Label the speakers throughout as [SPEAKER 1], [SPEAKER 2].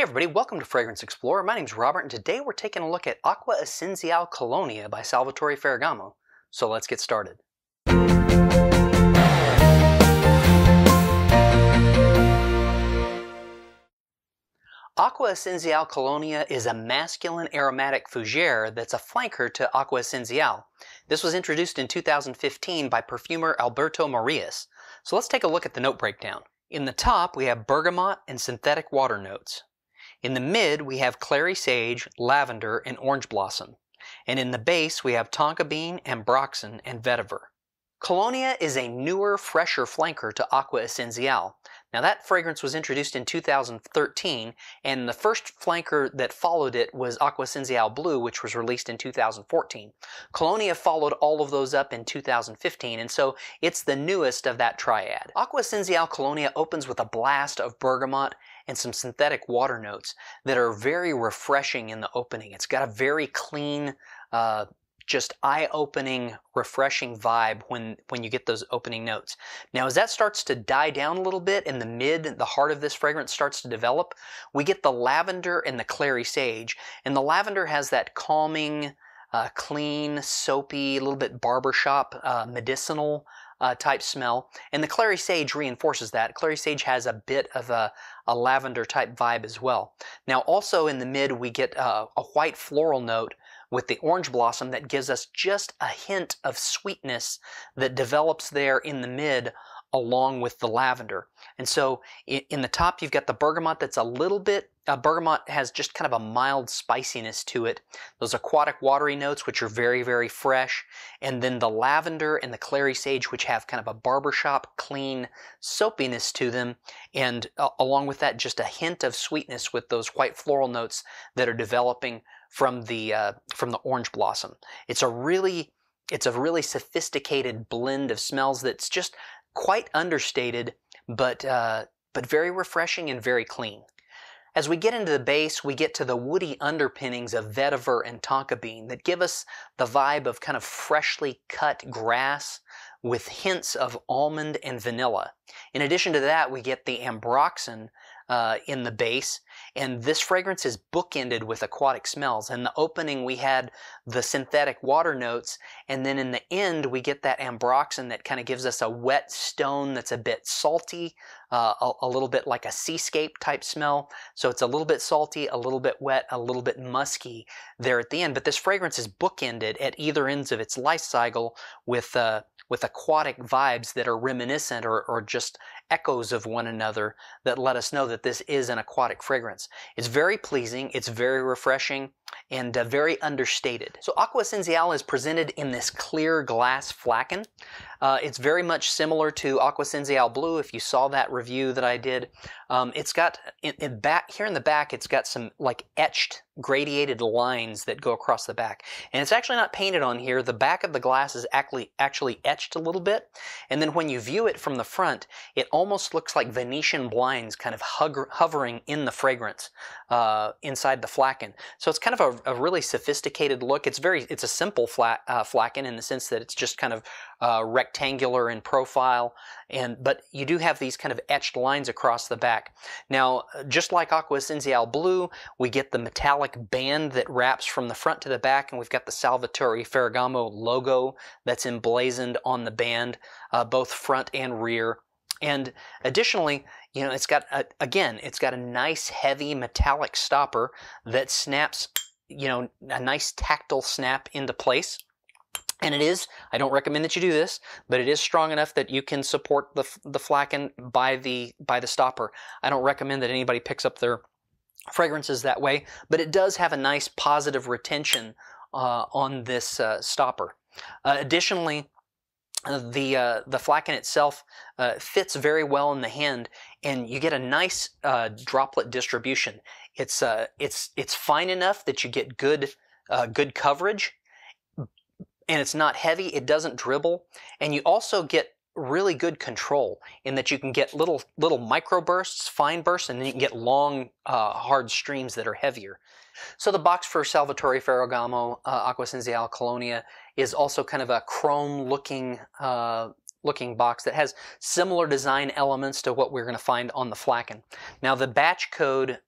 [SPEAKER 1] Hey everybody, welcome to Fragrance Explorer. My name's Robert and today we're taking a look at Acqua Essenziale Colonia by Salvatore Ferragamo. So let's get started. Acqua Essenziale Colonia is a masculine aromatic fougere that's a flanker to Acqua Essenziale. This was introduced in 2015 by perfumer Alberto Marias. So let's take a look at the note breakdown. In the top we have bergamot and synthetic water notes. In the mid, we have clary sage, lavender, and orange blossom. And in the base, we have tonka bean, ambroxan, and vetiver. Colonia is a newer, fresher flanker to Acqua Essenziale. Now that fragrance was introduced in 2013, and the first flanker that followed it was Acqua Essenziale Blue, which was released in 2014. Colonia followed all of those up in 2015, and so it's the newest of that triad. Acqua Essenziale Colonia opens with a blast of bergamot and some synthetic water notes that are very refreshing in the opening. It's got a very clean, just eye-opening, refreshing vibe when you get those opening notes. Now as that starts to die down a little bit in the mid, the heart of this fragrance starts to develop, we get the lavender and the clary sage. And the lavender has that calming, clean, soapy, a little bit barbershop, medicinal type smell. And the clary sage reinforces that. Clary sage has a bit of a lavender type vibe as well. Now also in the mid we get a white floral note with the orange blossom that gives us just a hint of sweetness that develops there in the mid along with the lavender. And so in the top you've got the bergamot that's a little bit, bergamot has just kind of a mild spiciness to it. Those aquatic watery notes which are very, very fresh. And then the lavender and the clary sage which have kind of a barbershop clean soapiness to them. And along with that just a hint of sweetness with those white floral notes that are developing from the orange blossom. It's a really sophisticated blend of smells that's just quite understated, but very refreshing and very clean. As we get into the base, we get to the woody underpinnings of vetiver and tonka bean that give us the vibe of kind of freshly cut grass with hints of almond and vanilla. In addition to that, we get the ambroxan in the base, and this fragrance is bookended with aquatic smells. In the opening we had the synthetic water notes, and then in the end we get that ambroxan that kind of gives us a wet stone that's a bit salty, a little bit like a seascape type smell. So it's a little bit salty, a little bit wet, a little bit musky there at the end. But this fragrance is bookended at either ends of its life cycle with aquatic vibes that are reminiscent or just echoes of one another that let us know that this is an aquatic fragrance. It's very pleasing, it's very refreshing, and very understated. So Acqua Essenziale is presented in this clear glass flagon. It's very much similar to Acqua Essenziale Blue, if you saw that review that I did. It's got, here in the back, it's got some like etched, gradiated lines that go across the back. And it's actually not painted on here. The back of the glass is actually etched a little bit. And then when you view it from the front, it almost looks like Venetian blinds kind of hovering in the fragrance inside the flagon. So it's kind of a really sophisticated look. It's a simple flagon in the sense that it's just kind of rectangular in profile, but you do have these kind of etched lines across the back. Now, just like Acqua Essenziale Blue, we get the metallic band that wraps from the front to the back, and we've got the Salvatore Ferragamo logo that's emblazoned on the band, both front and rear. And additionally, you know, it's got a nice heavy metallic stopper that snaps, you know, a nice tactile snap into place. And it is, I don't recommend that you do this, but it is strong enough that you can support the flagon by the stopper. I don't recommend that anybody picks up their fragrances that way, but it does have a nice positive retention on this stopper. Additionally, the flagon itself fits very well in the hand, and you get a nice droplet distribution. It's fine enough that you get good coverage, and it's not heavy, it doesn't dribble, and you also get really good control in that you can get little microbursts, fine bursts, and then you can get long, hard streams that are heavier. So the box for Salvatore Ferragamo Acqua Essenziale Colonia is also kind of a chrome-looking looking box that has similar design elements to what we're going to find on the flagon. Now the batch code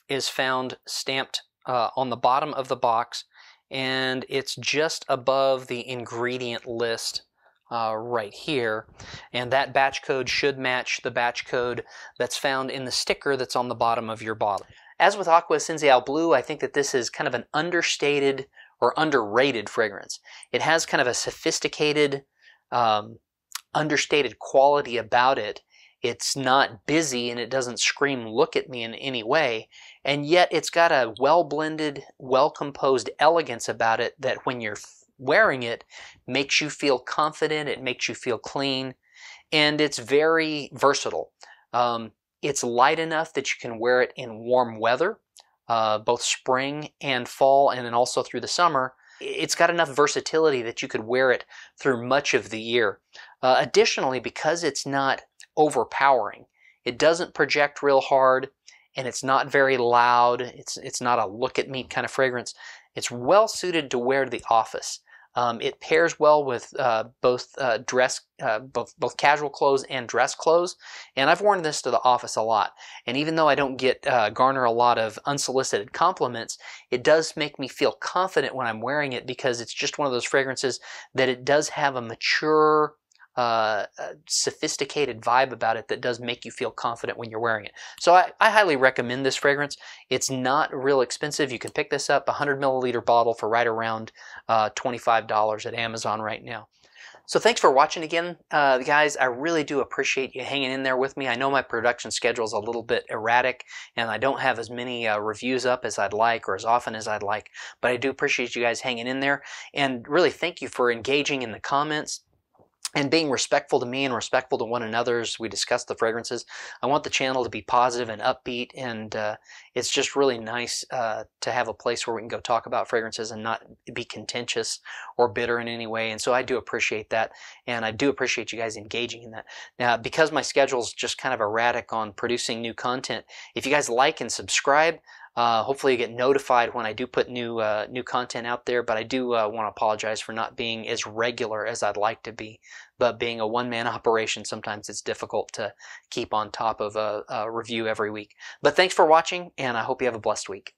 [SPEAKER 1] is found stamped on the bottom of the box, and it's just above the ingredient list right here, and that batch code should match the batch code that's found in the sticker that's on the bottom of your bottle. As with Acqua Essenziale Blue, I think that this is kind of an understated or underrated fragrance. It has kind of a sophisticated, understated quality about it. It's not busy and it doesn't scream "look at me" in any way, and yet it's got a well-blended, well-composed elegance about it that when you're wearing it makes you feel confident, it makes you feel clean, and it's very versatile. It's light enough that you can wear it in warm weather, both spring and fall, and then also through the summer. It's got enough versatility that you could wear it through much of the year. Additionally, because it's not overpowering, it doesn't project real hard, and it's not very loud. It's not a "look at me" kind of fragrance. It's well suited to wear to the office. It pairs well with both casual clothes and dress clothes, and I've worn this to the office a lot. And even though I don't garner a lot of unsolicited compliments, it does make me feel confident when I'm wearing it, because it's just one of those fragrances that it does have a mature, sophisticated vibe about it that does make you feel confident when you're wearing it. So I highly recommend this fragrance. It's not real expensive. You can pick this up, a 100 milliliter bottle, for right around $25 at Amazon right now. So thanks for watching again, guys. I really do appreciate you hanging in there with me. I know my production schedule is a little bit erratic, and I don't have as many reviews up as I'd like, or as often as I'd like, but I do appreciate you guys hanging in there, and really thank you for engaging in the comments and being respectful to me and respectful to one another as we discuss the fragrances. I want the channel to be positive and upbeat, and it's just really nice to have a place where we can go talk about fragrances and not be contentious or bitter in any way. And so I do appreciate that, and I do appreciate you guys engaging in that. Now, because my schedule is just kind of erratic on producing new content, if you guys like and subscribe, hopefully you get notified when I do put new content out there. But I do want to apologize for not being as regular as I'd like to be. But being a one-man operation, sometimes it's difficult to keep on top of a review every week. But thanks for watching, and I hope you have a blessed week.